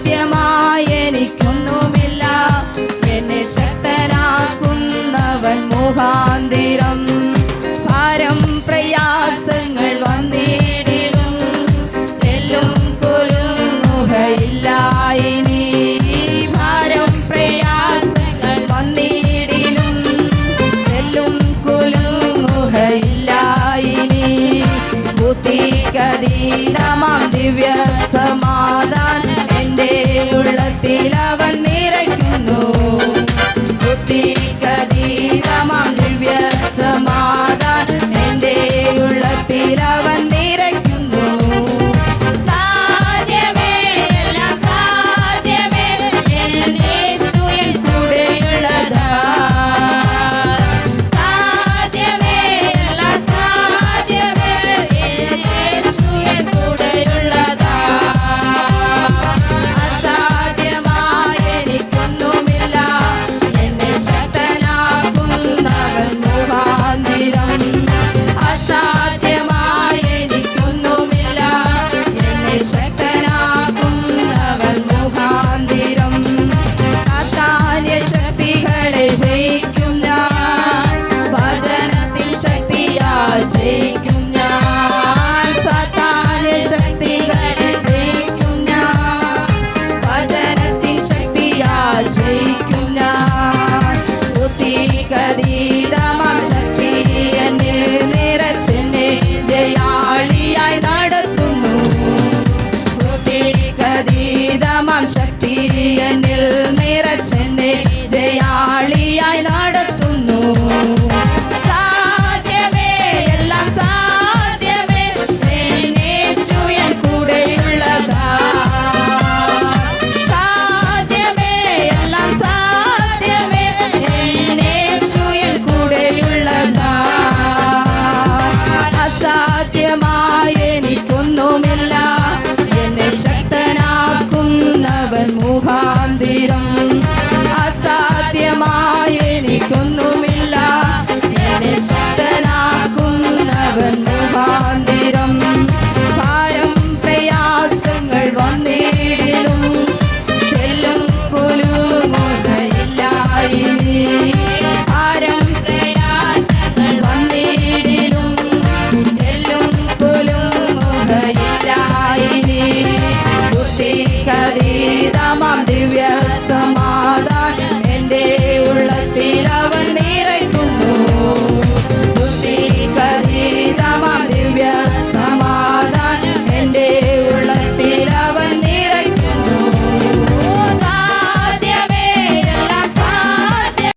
അസാധ്യമായ എനിക്കൊന്നുമില്ല. എന്നെ ശക്തനാക്കുന്നവൻ മുഖാന്തിരം. ഭാരം പ്രയാസങ്ങൾ വന്നിടിലും എല്ലും കുലുങ്ങുകയില്ല ഇനി. ഭാരം പ്രയാസങ്ങൾ വന്നിടിലും എല്ലും കുലുങ്ങുകയില്ല ഇനി. ബുദ്ധിക്കതീതമാം ദിവ്യ സമാധാനം എൻ്റെ ഉള്ളത്തിൽ അവൻ നിറയ്ക്കുന്നു. ബുദ്ധിക്കതീതമാം ദിവ്യ സമാധാനം എൻ്റെ ഉള്ളത്തിൽ അവൻ നിറയ്ക്കുന്നു. സാധ്യമേ എല്ലാം സാധ്യമേ യേശു എൻ കൂടെയുള്ളതാ. സാധ്യമേ എല്ലാം സാധ്യമേ യേശു എൻ കൂടെയുള്ളതാ. അസാധ്യമായ എനിക്കൊന്നുമില്ല. എന്നെ ശക്തനാക്കുന്നവൻ മുഖാന്തിരം. അസാധ്യമായ എനിക്കൊന്നുമില്ല. എന്നെ ശക്തനാക്കുന്നവൻ മുഖാന്തിരം. സാത്താന്യ ശക്തികളെ ജയിക്കും ഞാൻ. വചനത്തിൽ ശക്തിയാൽ ജയിക്കും ഞാൻ. സാത്താന്യ ശക്തികളെ ജയിക്കും ഞാൻ. വചനത്തിൽ ശക്തിയാൽ ജയിക്കും ഞാൻ. ബുദ്ധിക്കതീതമാം ശക്തി എന്നിൽ നിറച്ചെന്നെ ജയാളിയായി നടത്തുന്നു. ബുദ്ധിക്കതീതമാം ശക്തി എന്നിൽ നിറച്ചെന്നെ ജയാളിയായി നടത്തുന്നു. സാധ്യമേ എല്ലാം സാധ്യമേ യേശു എൻ കൂടെയുള്ളതാ. സാധ്യമേ എല്ലാം സാധ്യമേ യേശു എൻ കൂടെയുള്ളതാ. അസാധ്യമായ എനിക്കൊന്നുമില്ല. എന്നെ ശക്തനാക്കുന്നവൻ മുഖാന്തിരം. അസാധ്യമായ എനിക്കൊന്നുമില്ല. എന്നെ ശക്തനാക്കുന്നവൻ മുഖാന്തിരം. ഭാരം പ്രയാസങ്ങൾ വന്നിടിലും എല്ലും കുലുങ്ങുകയില്ല ഇനി. ഭാരം പ്രയാസങ്ങൾ വന്നിടിലും എല്ലും കുലുങ്ങുകയില്ല ഇനി. ബുദ്ധിക്കതീതമാം ദിവ്യ